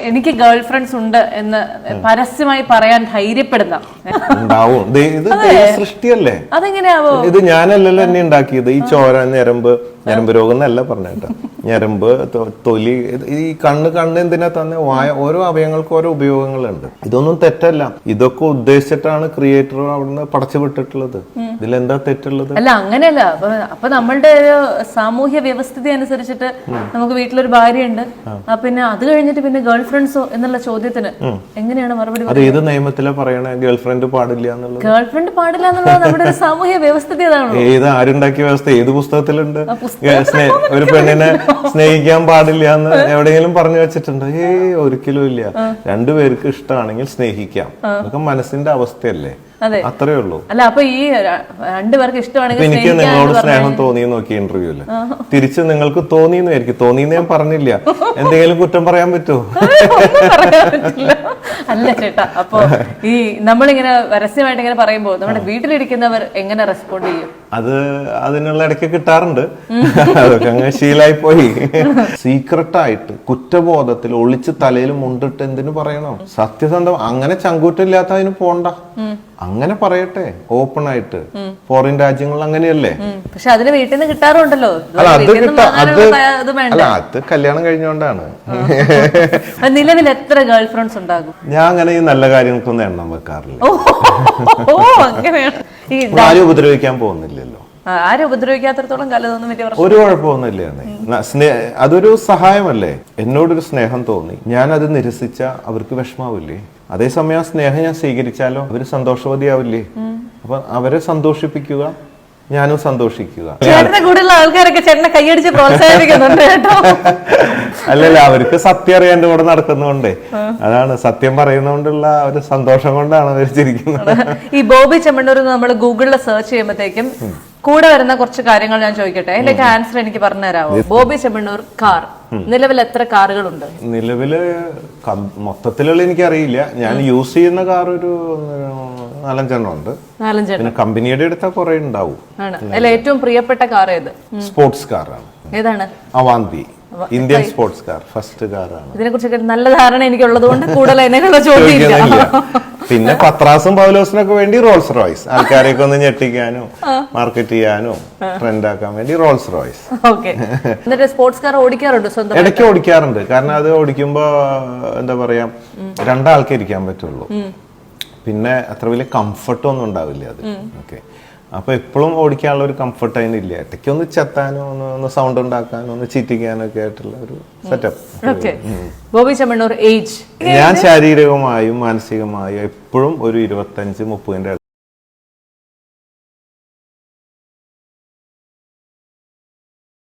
എനിക്ക് girl friends ഉണ്ട് എന്ന് പരസ്യമായി പറയാൻ ധൈര്യപ്പെടുന്ന സൃഷ്ടിയല്ലേ? അതെങ്ങനെയാവോ? ഇത് ഞാനല്ലല്ലോ എന്നെ ഉണ്ടാക്കിയത്. ഈ ചോര, ഞരമ്പ് രോഗം എന്നല്ല പറഞ്ഞേട്ടോ. ഞരമ്പ്, തൊലി, ഈ കണ്ണ് എന്തിനാ തന്നെ? ഓരോ അവയവങ്ങൾക്കും ഓരോ ഉപയോഗങ്ങളുണ്ട്. ഇതൊന്നും തെറ്റല്ല. ഇതൊക്കെ ഉദ്ദേശിച്ചിട്ടാണ് ക്രിയേറ്റർ അവിടുന്ന് പടച്ചു വിട്ടിട്ടുള്ളത്. ഇതിലെന്താ തെറ്റുള്ളത്? അല്ല, അങ്ങനെയല്ല. അപ്പൊ നമ്മളുടെ സാമൂഹ്യ വ്യവസ്ഥിതി അനുസരിച്ചിട്ട് നമുക്ക് വീട്ടിലൊരു ഭാര്യയുണ്ട്, പിന്നെ അത് കഴിഞ്ഞിട്ട് പിന്നെ ഗേൾ ഫ്രണ്ട്സോ എന്നുള്ള ചോദ്യത്തിന് എങ്ങനെയാണ് മറുപടി? അത് ഏത് നിയമത്തിലാ പറയണേ ഗേൾ ഫ്രണ്ട് പാടില്ല എന്നുള്ളത്? ഗേൾ ഫ്രണ്ട് പാടില്ല എന്നുള്ളത് നമ്മുടെ ഒരു സാമൂഹ്യ വ്യവസ്ഥിതി അതാണോ? ഏത് ആരുണ്ടാക്കിയ വ്യവസ്ഥ? ഏത് പുസ്തകത്തിലുണ്ട് ഒരു പെണ്ണിനെ സ്നേഹിക്കാൻ പാടില്ല എന്ന് എവിടെയെങ്കിലും പറഞ്ഞു വെച്ചിട്ടുണ്ടോ? ഒരിക്കലും ഇല്ല. രണ്ടുപേർക്ക് ഇഷ്ടമാണെങ്കിൽ സ്നേഹിക്കാം. അതൊക്കെ മനസ്സിന്റെ അവസ്ഥയല്ലേ? അത്രേ ഉള്ളൂ. അല്ല, അപ്പൊ ഈ രണ്ടുപേർക്ക് ഇഷ്ടമാണെങ്കിൽ എനിക്ക് നിങ്ങളോട് സ്നേഹം തോന്നി നോക്കിയ ഇന്റർവ്യൂല് തിരിച്ച് നിങ്ങൾക്ക് തോന്നിയെന്ന് ആയിരിക്കും. തോന്നിയെന്ന് ഞാൻ പറഞ്ഞില്ല. എന്തെങ്കിലും കുറ്റം പറയാൻ പറ്റുമോ? അല്ല ചേട്ടാ, അപ്പൊ ഈ നമ്മളിങ്ങനെ പരസ്യമായിട്ട് ഇങ്ങനെ പറയുമ്പോ നമ്മുടെ വീട്ടിലിരിക്കുന്നവർ എങ്ങനെ റെസ്പോണ്ട് ചെയ്യും? അത് അതിനുള്ള ഇടയ്ക്ക് കിട്ടാറുണ്ട്. അതൊക്കെ അങ്ങ് ശീലായി പോയി. സീക്രട്ടായിട്ട് കുറ്റബോധത്തിൽ ഒളിച്ച് തലയിൽ മുണ്ടിട്ട് എന്തിനു പറയണം? സത്യസന്ധം അങ്ങനെ ചങ്കൂറ്റില്ലാത്ത അതിന് പോണ്ട. അങ്ങനെ പറയട്ടെ ഓപ്പൺ ആയിട്ട്. ഫോറിൻ രാജ്യങ്ങൾ അങ്ങനെയല്ലേ? പക്ഷെ അതിന് വീട്ടിൽ നിന്ന് കിട്ടാറുണ്ടല്ലോ. അല്ല, അത് കല്യാണം കഴിഞ്ഞോണ്ടാണ്. നിലവിൽ എത്ര ഗേൾ ഫ്രണ്ട്സ് ഉണ്ടാകും? ഞാൻ അങ്ങനെ ഈ നല്ല കാര്യങ്ങൾക്കൊന്നും എണ്ണം വെക്കാറില്ല. ആരും ഉപദ്രവിക്കാൻ പോകുന്നില്ലല്ലോ. ആരും ഉപദ്രവിക്കാത്തടത്തോളം കാലത്തൊന്നും ഒരു കുഴപ്പമൊന്നുമില്ല. അതൊരു സഹായമല്ലേ? എന്നോടൊരു സ്നേഹം തോന്നി, ഞാൻ അത് നിരസിച്ച അവർക്ക് വിഷമാവില്ലേ? അതേസമയം സ്നേഹം ഞാൻ സ്വീകരിച്ചാലോ അവര് സന്തോഷവതിയാവില്ലേ? അപ്പൊ അവരെ സന്തോഷിപ്പിക്കുക, ഞാനും സന്തോഷിക്കുക. ആൾക്കാരൊക്കെ ചേട്ടനെ കൈയടിച്ച് പ്രോത്സാഹിപ്പിക്കുന്നുണ്ട് കേട്ടോ. അല്ലല്ല, അവർക്ക് സത്യം അറിയാണ്ട് കൂടെ നടക്കുന്നതുകൊണ്ടേ, അതാണ് സത്യം പറയുന്നതുകൊണ്ടുള്ള ഒരു സന്തോഷം കൊണ്ടാണ് അവർ ചിരിക്കുന്നത്. ഈ ബോബി ചെമ്മണ്ണൂർ നമ്മൾ ഗൂഗിളിൽ സെർച്ച് ചെയ്യുമ്പോഴത്തേക്കും കൂടെ വരുന്ന കുറച്ച് കാര്യങ്ങൾ ഞാൻ ചോദിക്കട്ടെ, അതിലേക്ക് ആൻസർ എനിക്ക് പറഞ്ഞു തരാമോ? ബോബി ചെമ്മണ്ണൂർ കാർ, നിലവിൽ എത്ര കാറുകളുണ്ട്? നിലവില് മൊത്തത്തിലുള്ള എനിക്കറിയില്ല. ഞാൻ യൂസ് ചെയ്യുന്ന കാർ ഒരു 4-5 ഉണ്ട്. പിന്നെ കമ്പനിയുടെ അടുത്ത കുറെ ഉണ്ടാവും. ഏറ്റവും പ്രിയപ്പെട്ട കാർ ഏത്? സ്പോർട്സ് കാറാണ്. ഏതാണ്? Avanti, Indian sports car, first കാറാണ്. ഇതിനെ കുറിച്ചൊക്കെ നല്ല ധാരണ എനിക്കുള്ളത് കൊണ്ട് കൂടുതൽ അതിനെക്കുള്ള ചോദ്യം. പിന്നെ പത്രാസും പൗലോസിനൊക്കെ വേണ്ടി റോൾസ് റോയ്സ്, ആൾക്കാരെയൊക്കെ ഒന്ന് ഞെട്ടിക്കാനോ മാർക്കറ്റ് ചെയ്യാനോ ട്രെൻഡ് ആക്കാൻ വേണ്ടി റോൾസ് റോയ്സ്. എന്നിട്ട് സ്പോർട്സ് കാർ ഓടിക്കാറുണ്ട്? ഇടയ്ക്ക് ഓടിക്കാറുണ്ട്. കാരണം അത് ഓടിക്കുമ്പോ എന്താ പറയാ, 2 ആൾക്കേ ഇരിക്കാൻ പറ്റുള്ളൂ. പിന്നെ അത്ര വലിയ കംഫർട്ട് ഒന്നും ഉണ്ടാവില്ല അത്. ഓക്കെ, അപ്പൊ എപ്പോഴും ഓടിക്കാനുള്ള ഒരു കംഫർട്ട് അതിനില്ല. ഇടയ്ക്ക് ഒന്ന് ചെത്താനോ ഒന്ന് സൗണ്ട് ഉണ്ടാക്കാനോ ഒന്ന് ചീറ്റിക്കാനോ ഒക്കെ ആയിട്ടുള്ള ഒരു സെറ്റപ്പ്. ബോബി ചെമ്മണ്ണൂർ ഏജ്? ഞാൻ ശാരീരികമായും മാനസികമായും എപ്പോഴും ഒരു 25-30